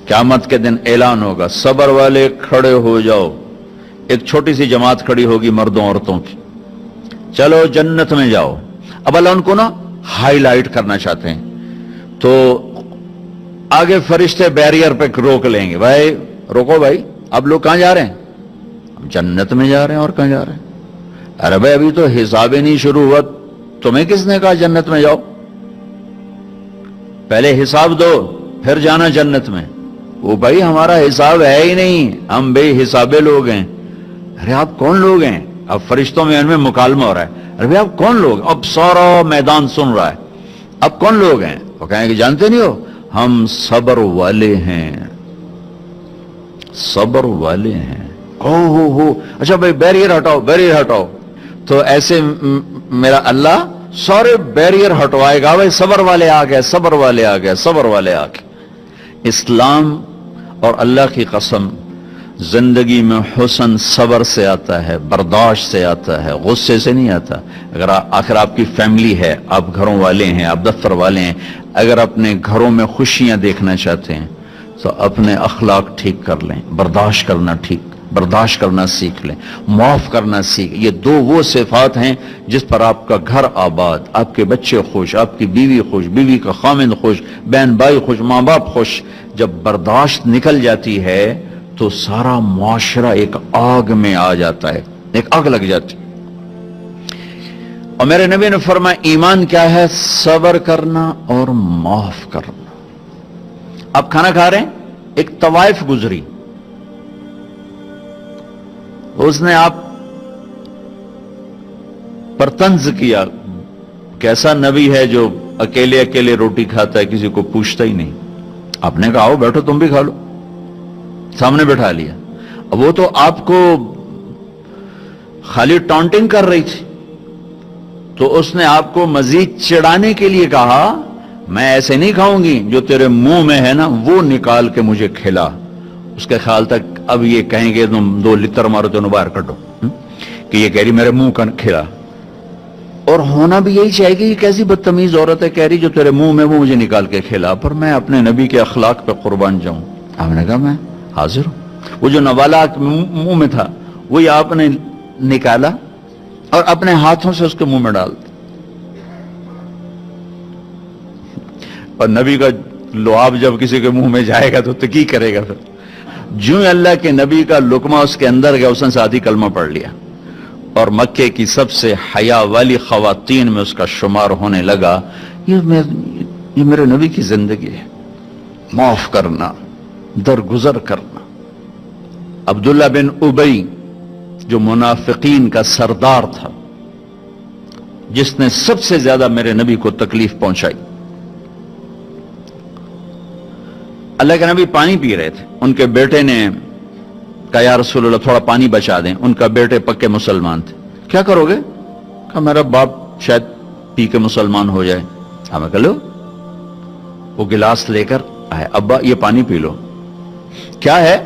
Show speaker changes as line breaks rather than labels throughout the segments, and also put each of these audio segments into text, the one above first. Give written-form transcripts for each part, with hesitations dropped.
क़यामत के दिन ऐलान होगा, सब्र वाले खड़े हो जाओ। एक छोटी सी जमात खड़ी होगी मर्दों औरतों की, चलो जन्नत में जाओ। अब अल्लाह उनको ना हाईलाइट करना चाहते हैं, तो आगे फरिश्ते बैरियर पे रोक लेंगे, भाई रोको भाई, आप लोग कहां जा रहे हैं? हम जन्नत में जा रहे हैं। और कहां जा रहे हैं? अरे भाई अभी तो हिसाब ही नहीं शुरू हुआ, तुम्हें किसने कहा जन्नत में जाओ? पहले हिसाब दो फिर जाना जन्नत में। वो भाई हमारा हिसाब है ही नहीं, हम बेहिसाबे लोग हैं। अरे आप कौन लोग हैं? अब फरिश्तों में उनमें मुकालमा हो रहा है, अरे भाई आप कौन लोग? अब सारा मैदान सुन रहा है, अब कौन लोग हैं? वो कहेंगे जानते नहीं हो, हम सब्र वाले हैं, सब्र वाले हैं। हो अच्छा भाई बैरियर हटाओ, बैरियर हटाओ। तो ऐसे मेरा अल्लाह सारे बैरियर हटवाएगा, भाई सब्र वाले आ गए, सब्र वाले आ गए, सब्र वाले आ गए। इस्लाम और अल्लाह की कसम, जिंदगी में हुस्न सब्र से आता है, बर्दाश्त से आता है, गुस्से से नहीं आता। अगर आखिर आपकी फैमिली है, आप घरों वाले हैं, आप दफ्तर वाले हैं, अगर अपने घरों में खुशियां देखना चाहते हैं तो अपने अखलाक ठीक कर लें, बर्दाश्त करना सीख लें, माफ करना सीख। ये दो वो सिफात हैं जिस पर आपका घर आबाद, आपके बच्चे खुश, आपकी बीवी खुश, बीवी का खामिंद खुश, बहन भाई खुश, माँ बाप खुश। जब बर्दाश्त निकल जाती है तो सारा मुआशरा एक आग में आ जाता है, एक आग लग जाती है। और मेरे नबी ने फरमाया ईमान क्या है? सब्र करना और माफ करना। आप खाना खा रहे हैं, एक तवाइफ गुजरी, उसने आप पर तंज किया, कैसा नबी है जो अकेले अकेले रोटी खाता है, किसी को पूछता ही नहीं। आपने कहा आओ बैठो तुम भी खा लो, सामने बैठा लिया। अब वो तो आपको खाली टॉन्टिंग कर रही थी, तो उसने आपको मजीद चिढ़ाने के लिए कहा मैं ऐसे नहीं खाऊंगी, जो तेरे मुंह में है ना वो निकाल के मुझे खिला। उसके ख्याल तक अब ये कहेंगे तुम 2 लितर मारो तो बाहर कटो, कि ये कह रही मेरे मुंह का खिला। और होना भी यही चाहिए कि ये कैसी बदतमीज औरत है, कह रही जो तेरे मुंह में वो मुझे निकाल के खिला, पर मैं अपने नबी के अखलाक पे कुर्बान जाऊं। आपने कहा मैं हाजिर हूं। वो जो नवाला मुंह में था वही आपने निकाला और अपने हाथों से उसके मुंह में डाल दिया। और नबी का लुआब जब किसी के मुंह में जाएगा तो की करेगा? फिर जो अल्लाह के नबी का लुकमा उसके अंदर गया, उसने साथ ही कलमा पढ़ लिया और मक्के की सबसे हया वाली खवातीन में उसका शुमार होने लगा। ये मेरे नबी की जिंदगी है, माफ करना, दरगुजर करना। अब्दुल्ला बिन उबई जो मुनाफिकीन का सरदार था, जिसने सबसे ज्यादा मेरे नबी को तकलीफ पहुंचाई। अल्लाह के नबी पानी पी रहे थे, उनके बेटे ने कहा या रसूलल्लाह थोड़ा पानी बचा दें। उनका बेटे पक्के मुसलमान थे। क्या करोगे? कहा मेरा बाप शायद पी के मुसलमान हो जाए। हमें कह लो। वो गिलास लेकर आए, अब्बा ये पानी पी लो। क्या है?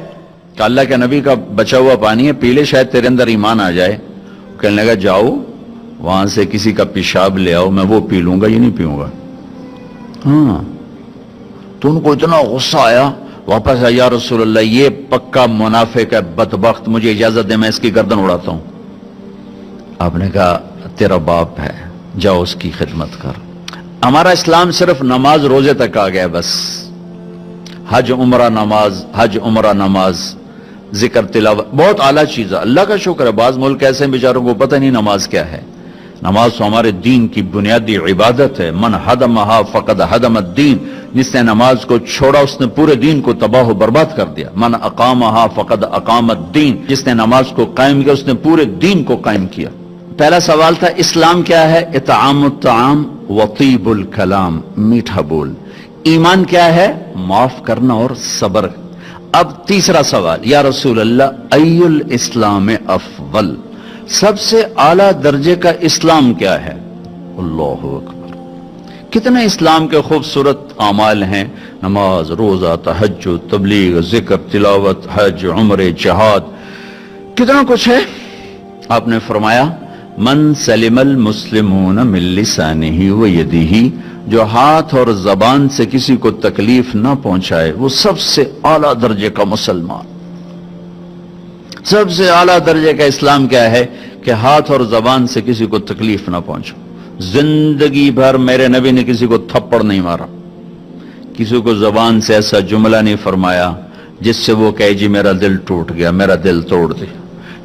कहा अल्लाह के नबी का बचा हुआ पानी है, पी ले, शायद तेरे अंदर ईमान आ जाए। कहने लगा जाओ वहां से किसी का पेशाब ले आओ, मैं वो पी लूंगा, ये नहीं पीऊंगा। हाँ, तो उनको इतना गुस्सा आया, वापस आया, या रसूलल्लाह ये पक्का मुनाफिक है, बदबख्त, मुझे इजाजत दे मैं इसकी गर्दन उड़ाता हूं। आपने कहा तेरा बाप है, जाओ उसकी खिदमत कर। हमारा इस्लाम सिर्फ नमाज रोजे तक आ गया, बस हज उमरा नमाज, हज उमरा नमाज, जिक्र तिलावत, बहुत आला चीज है, अल्लाह का शुक्र है। बाज मुल्क ऐसे बेचारों को पता नहीं नमाज क्या है। नमाज तो हमारे दीन की बुनियादी इबादत है। मन हदमहा फकद हदमद्दीन, जिसने नमाज को छोड़ा उसने पूरे दीन को तबाह बर्बाद कर दिया। मन अकामहा फकद अकामद्दीन, जिसने नमाज को कायम किया उसने पूरे दीन को कायम किया। पहला सवाल था इस्लाम क्या है? इत्आमुत ताम व तीबुल कलाम, मीठा बोल। ईमान क्या है? माफ करना और सब्र। अब तीसरा सवाल, या रसूल अल्लाह अय्युल इस्लाम अफवल, सबसे आला दर्जे का इस्लाम क्या है? अल्लाहु अकबर। कितने इस्लाम के खूबसूरत आमाल हैं, नमाज, रोजा, तहज्जुद, तबलीग, जिक्र, तिलावत, हज, उम्रे, जिहाद, कितना कुछ है। आपने फरमाया من سلم المسلمون من لسانہ و یدہ، جو ہاتھ اور زبان سے کسی کو تکلیف نہ پہنچائے وہ سب سے اعلیٰ درجے کا مسلمان۔ سب سے اعلیٰ درجے کا اسلام کیا ہے؟ کہ ہاتھ اور زبان سے کسی کو تکلیف نہ پہنچو۔ زندگی بھر میرے نبی نے کسی کو تھپڑ نہیں مارا، کسی کو زبان سے ایسا جملہ نہیں فرمایا جس سے وہ کہے جی میرا دل ٹوٹ گیا، میرا دل توڑ دے،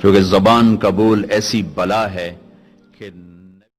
کیونکہ زبان کا بول ایسی بلا ہے کہ